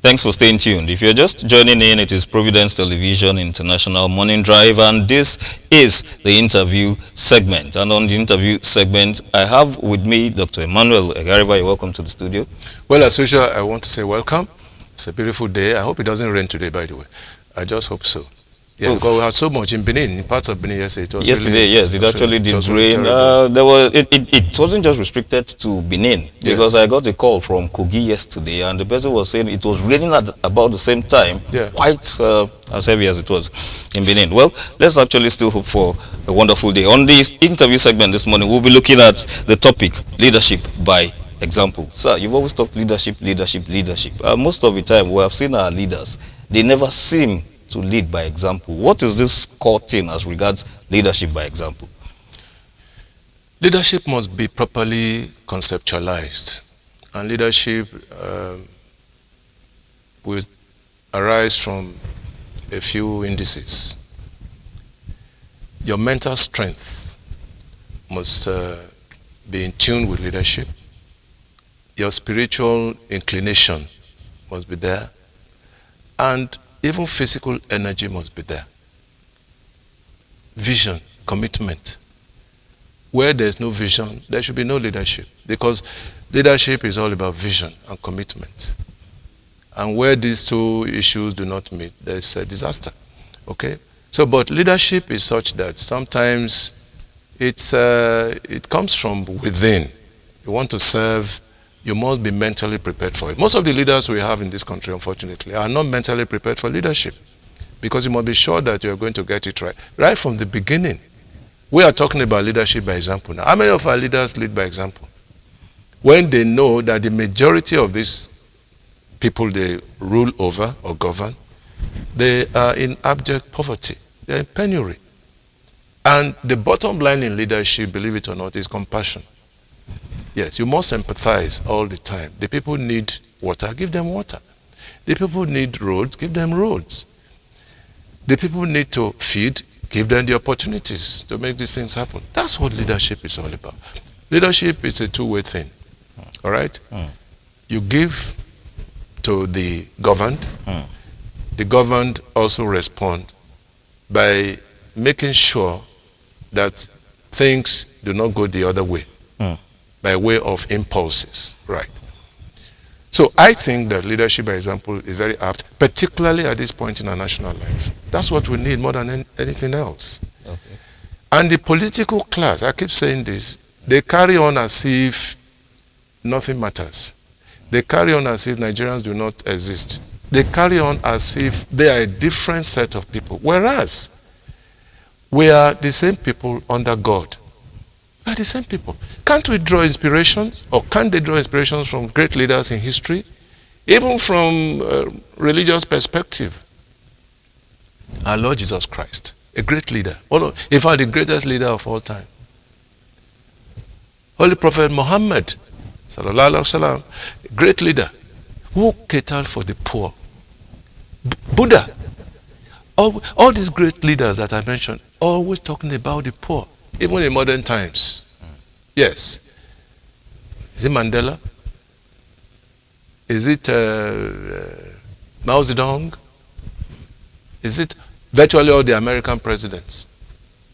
Thanks for staying tuned. If you're just joining in, it is Providence Television International Morning Drive, and this is the interview segment. And on the interview segment, I have with me Dr. Emmanuel Egariba. You're welcome to the studio. Well, as usual, I want to say welcome. It's a beautiful day. I hope it doesn't rain today, by the way. I just hope so. Yeah, because we had so much in Benin, in parts of Benin yesterday. It actually did rain. It wasn't just restricted to Benin, because I got a call from Kogi yesterday, and the person was saying it was raining at about the same time, quite as heavy as it was in Benin. Well, let's actually still hope for a wonderful day. On this interview segment this morning, we'll be looking at the topic, leadership by example. Sir, you've always talked leadership. Most of the time, we have seen our leaders, they never seem to lead by example. What is this core thing as regards leadership by example? Leadership must be properly conceptualized, and leadership will arise from a few indices. Your mental strength must be in tune with leadership. Your spiritual inclination must be there, and even physical energy must be there. Vision, commitment. Where there's no vision, there should be no leadership, because leadership is all about vision and commitment. And where these two issues do not meet, there's a disaster. Okay? So, but leadership is such that sometimes it comes from within. You want to serve, you must be mentally prepared for it. Most of the leaders we have in this country, unfortunately, are not mentally prepared for leadership, because you must be sure that you're going to get it right from the beginning. We are talking about leadership by example now. How many of our leaders lead by example? When they know that the majority of these people they rule over or govern, they are in abject poverty. They're in penury. And the bottom line in leadership, believe it or not, is compassion. Yes, you must empathize all the time. The people need water, give them water. The people need roads, give them roads. The people need to feed, give them the opportunities to make these things happen. That's what leadership is all about. Leadership is a two-way thing, all right? You give to the governed. The governed also respond by making sure that things do not go the other way. By way of impulses, right? So I think that leadership by example is very apt, particularly at this point in our national life. That's what we need more than anything else. Okay. And the political class, I keep saying this, they carry on as if nothing matters. They carry on as if Nigerians do not exist. They carry on as if they are a different set of people, whereas we are the same people under God. We are the same people. Can't we draw inspirations, or can't they draw inspirations from great leaders in history, even from a religious perspective? Our Lord Jesus Christ, a great leader. In fact, the greatest leader of all time. Holy Prophet Muhammad, sallallahu alaihi wasallam, a great leader who catered for the poor. Buddha, all these great leaders that I mentioned, always talking about the poor. Even in modern times. Yes. Is it Mandela? Is it Mao Zedong? Is it virtually all the American presidents?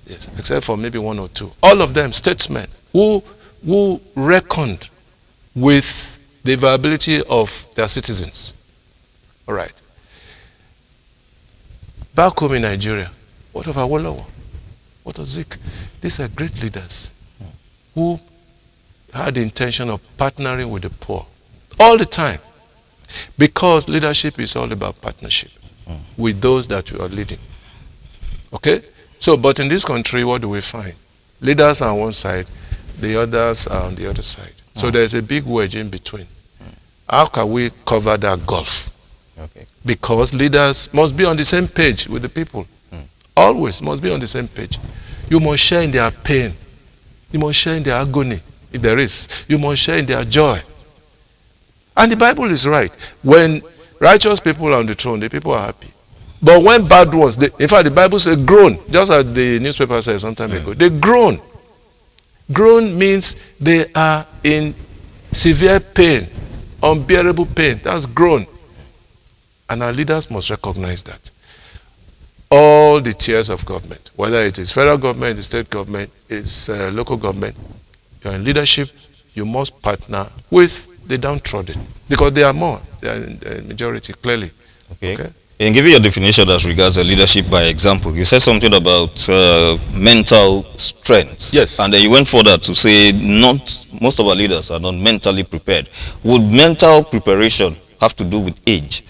Yes, except for maybe one or two. All of them statesmen who reckoned with the viability of their citizens. All right. Back home in Nigeria, what of Awolowo? What of Zik? These are great leaders who had the intention of partnering with the poor all the time, because leadership is all about partnership with those that you are leading. Okay? So, but in this country, what do we find? Leaders are on one side, the others are on the other side. So there's a big wedge in between. How can we cover that gulf? Okay. Because leaders must be on the same page with the people. Always must be on the same page. You must share in their pain. You must share in their agony, if there is. You must share in their joy. And the Bible is right. When righteous people are on the throne, the people are happy. But when bad ones, in fact, the Bible says groan, just as the newspaper said some time ago. They groan. Groan means they are in severe pain, unbearable pain. That's groan. And our leaders must recognize that. All the tiers of government, whether it is federal government, the state government, it's local government, you're in leadership, you must partner with the downtrodden, because they are more, they are in the majority, clearly. Okay. And give you your definition as regards leadership by example. You said something about mental strength. Yes. And then you went further to say most of our leaders are not mentally prepared. Would mental preparation have to do with age?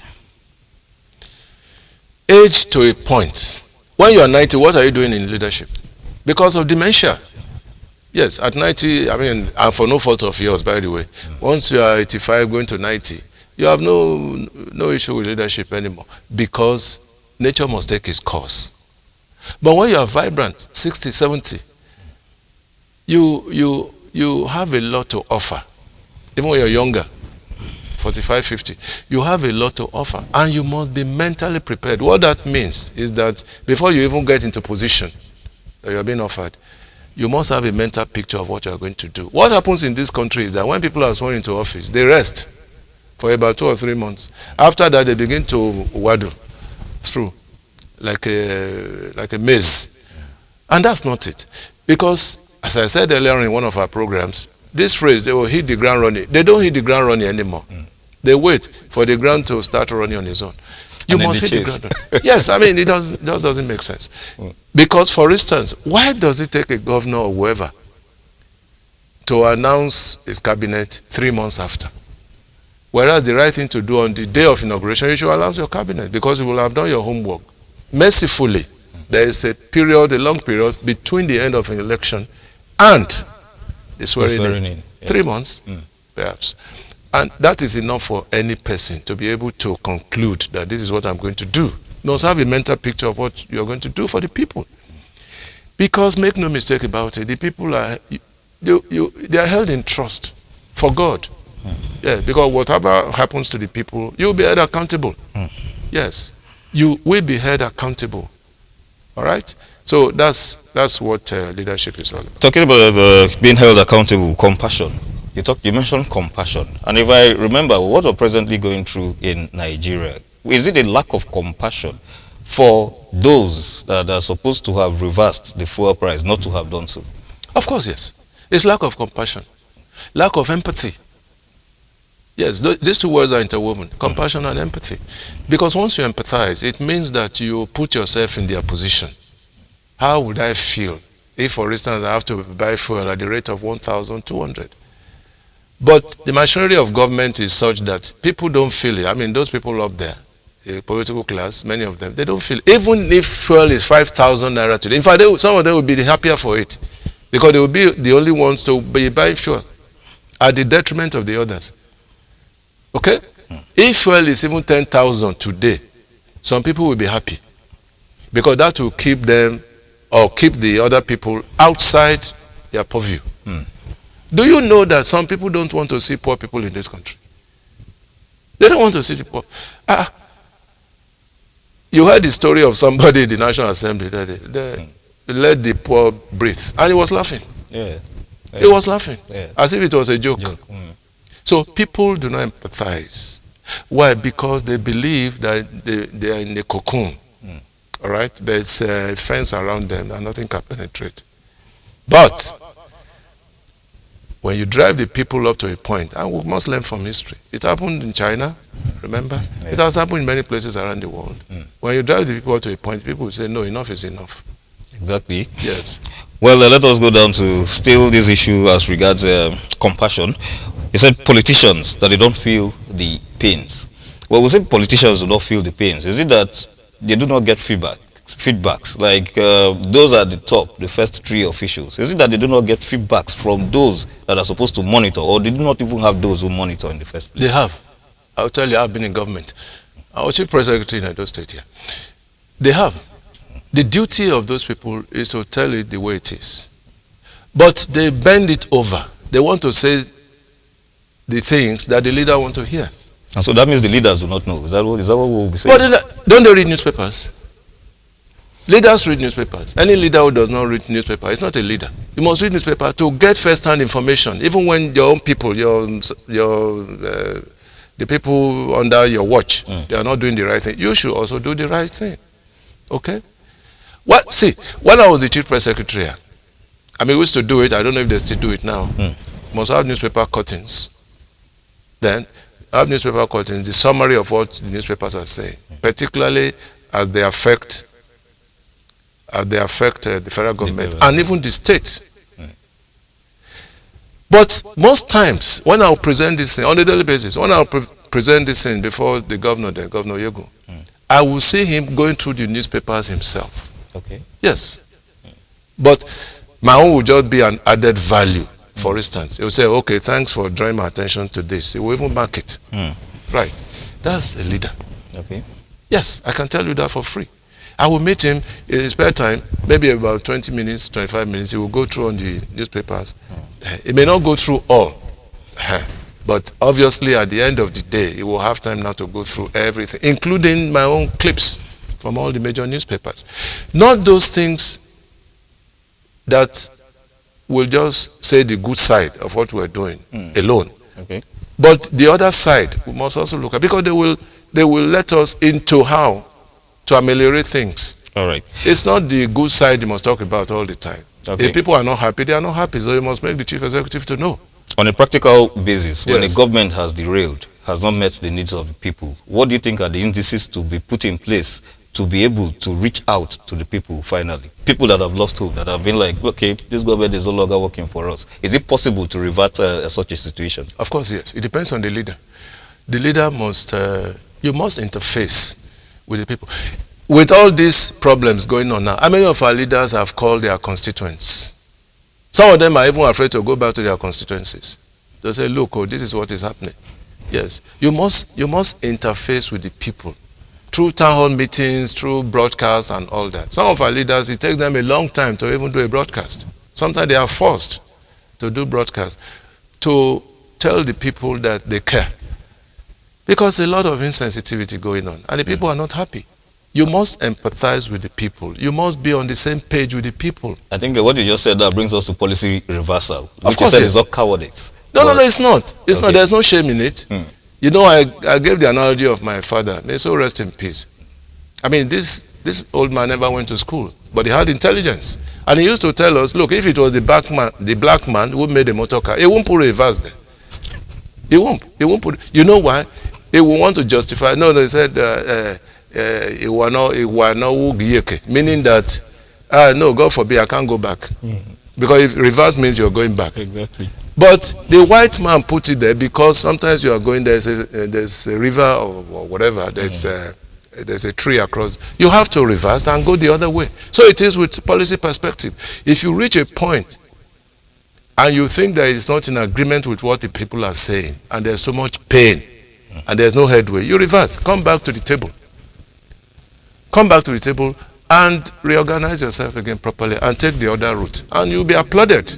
Age to a point. When you are 90, what are you doing in leadership? Because of dementia. Yes, at 90, I mean, and for no fault of yours, by the way, once you are 85 going to 90, you have no issue with leadership anymore, because nature must take its course. But when you are vibrant, 60, 70, you have a lot to offer. Even when you're younger, 45, 50, you have a lot to offer, and you must be mentally prepared. What that means is that before you even get into position that you're being offered, you must have a mental picture of what you're going to do. What happens in this country is that when people are sworn into office, they rest for about 2 or 3 months. After that, they begin to waddle through like a maze. And that's not it. Because, as I said earlier in one of our programs, this phrase, they will hit the ground running. They don't hit the ground running anymore. They wait for the ground to start running on its own. You must hit the ground running. Yes, I mean, it doesn't make sense. Because, for instance, why does it take a governor or whoever to announce his cabinet 3 months after? Whereas the right thing to do on the day of inauguration, you should announce your cabinet, because you will have done your homework. Mercifully, there is a long period between the end of an election and the swearing in. Yes. 3 months, perhaps. And that is enough for any person to be able to conclude that this is what I'm going to do. You must have a mental picture of what you're going to do for the people. Because, make no mistake about it, the people they are held in trust for God. Yeah, because whatever happens to the people, you'll be held accountable. Yes, you will be held accountable. All right? So that's what leadership is all about. Talking about being held accountable, compassion. You mentioned compassion. And if I remember what we're presently going through in Nigeria, is it a lack of compassion for those that are supposed to have reversed the fuel price not to have done so? Of course, yes. It's lack of compassion, lack of empathy. Yes, these two words are interwoven, compassion and empathy. Because once you empathize, it means that you put yourself in their position. How would I feel if, for instance, I have to buy fuel at the rate of 1,200? But the machinery of government is such that people don't feel it. I mean, those people up there, the political class, many of them, they don't feel it. Even if fuel is 5,000 naira today. In fact, some of them will be happier for it, because they will be the only ones to be buying fuel at the detriment of the others. Okay? If fuel is even 10,000 today, some people will be happy, because that will keep them or keep the other people outside their purview. Do you know that some people don't want to see poor people in this country? They don't want to see the poor. You heard the story of somebody in the National Assembly that they let the poor breathe, and he was laughing. Yeah. He was laughing, as if it was a joke. So people do not empathize. Why? Because they believe that they are in a cocoon. All right? There's a fence around them and nothing can penetrate. But when you drive the people up to a point, and we must learn from history. It happened in China, remember? Yeah. It has happened in many places around the world. When you drive the people up to a point, people will say, no, enough is enough. Exactly. Yes. Well, let us go down to still this issue as regards compassion. You said politicians, that they don't feel the pains. Well, we say politicians do not feel the pains. Is it that they do not get feedbacks, like those at the top, the first 3 officials? Is it that they do not get feedbacks from those that are supposed to monitor, or they do not even have those who monitor in the first place? They have. I'll tell you, I've been in government. I was chief press secretary in Edo State here. They have. The duty of those people is to tell it the way it is. But they bend it over. They want to say the things that the leader wants to hear. And so that means the leaders do not know. Is that what we'll be saying? But don't they read newspapers? Leaders read newspapers. Any leader who does not read newspaper is not a leader. You must read newspaper to get first-hand information. Even when your own people, your the people under your watch, they are not doing the right thing. You should also do the right thing. Okay? See, when I was the chief press secretary, I mean, we used to do it. I don't know if they still do it now. Must have newspaper cuttings. Then, have newspaper cuttings, the summary of what the newspapers are saying, particularly as they affect the federal government and even the state. But most times, when I'll present this thing on a daily basis, when I'll present this thing before the governor, Governor Yegu, I will see him going through the newspapers himself. Okay. Yes. But my own will just be an added value. For instance, he will say, okay, thanks for drawing my attention to this. He will even mark it. Right. That's a leader. Okay. Yes, I can tell you that for free. I will meet him in his spare time, maybe about 20 minutes, 25 minutes. He will go through on the newspapers. He may not go through all. But obviously, at the end of the day, he will have time now to go through everything, including my own clips from all the major newspapers. Not those things that will just say the good side of what we're doing alone. Okay. But the other side, we must also look at, because they will let us into how to ameliorate things. All right. It's not the good side you must talk about all the time. Okay. If people are not happy, they are not happy. So you must make the chief executive to know. On a practical basis, when the government has derailed, has not met the needs of the people, what do you think are the indices to be put in place to be able to reach out to the people finally? People that have lost hope, that have been like, okay, this government is no longer working for us. Is it possible to revert such a situation? Of course, yes. It depends on the leader. The leader must, you must interface with the people. With all these problems going on now, how many of our leaders have called their constituents? Some of them are even afraid to go back to their constituencies. They say, look, oh, this is what is happening. Yes, you must interface with the people through town hall meetings, through broadcasts and all that. Some of our leaders, it takes them a long time to even do a broadcast. Sometimes they are forced to do broadcasts to tell the people that they care. Because a lot of insensitivity going on, and the people are not happy. You must empathize with the people. You must be on the same page with the people. I think what you just said that brings us to policy reversal. Of course, it's not cowardice. No, it's not. It's not. There's no shame in it. You know, I gave the analogy of my father. May so rest in peace. I mean, this old man never went to school, but he had intelligence. And he used to tell us, look, if it was the black man who made a motor car, he won't put reverse there. He won't put. You know why? He will want to justify. No, they said, meaning that, no, God forbid, I can't go back. Because if reverse means you're going back. Exactly. But the white man put it there because sometimes you are going there, there's a river or whatever, there's a tree across. You have to reverse and go the other way. So it is with policy perspective. If you reach a point and you think that it's not in agreement with what the people are saying, and there's so much pain, and there's no headway, you reverse. Come back to the table. Come back to the table and reorganize yourself again properly and take the other route. And you'll be applauded.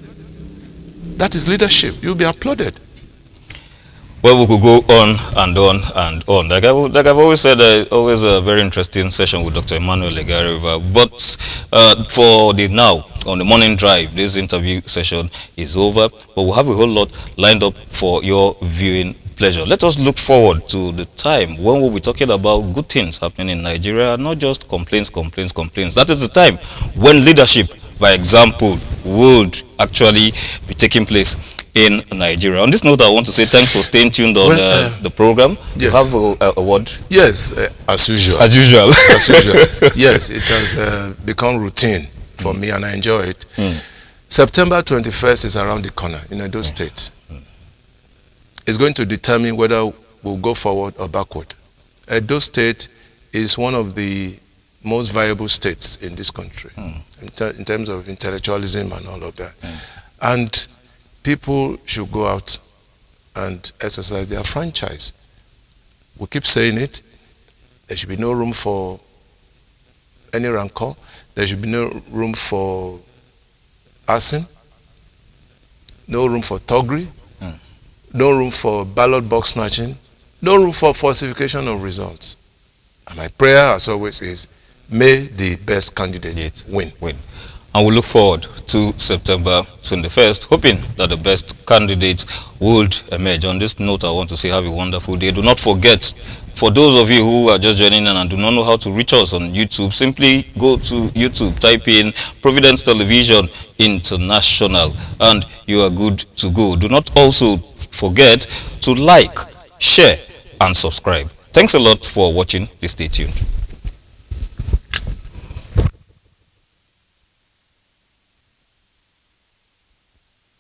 That is leadership. You'll be applauded. Well, we could go on and on and on. Like I've always said, always a very interesting session with Dr. Emmanuel Legareva. But for the now, on the morning drive, this interview session is over. But we'll have a whole lot lined up for your viewing pleasure. Let us look forward to the time when we'll be talking about good things happening in Nigeria, not just complaints. That is the time when leadership, by example, would actually be taking place in Nigeria. On this note, I want to say thanks for staying tuned on the program. Yes. You have a word? Yes, as usual. As usual. As usual. Yes, it has become routine for me and I enjoy it. September 21st is around the corner in Edo State. It's going to determine whether we'll go forward or backward. Edo State is one of the most viable states in this country in terms of intellectualism and all of that. And people should go out and exercise their franchise. We keep saying it. There should be no room for any rancor. There should be no room for arson. No room for thuggery. No room for ballot box snatching. No room for falsification of results. And my prayer, as always, is may the best candidate win. And we look forward to September 21st, hoping that the best candidates would emerge. On this note, I want to say have a wonderful day. Do not forget, for those of you who are just joining in and do not know how to reach us on YouTube, simply go to YouTube, type in Providence Television International, and you are good to go. Do not also forget to like, share, and subscribe. Thanks a lot for watching. Please stay tuned.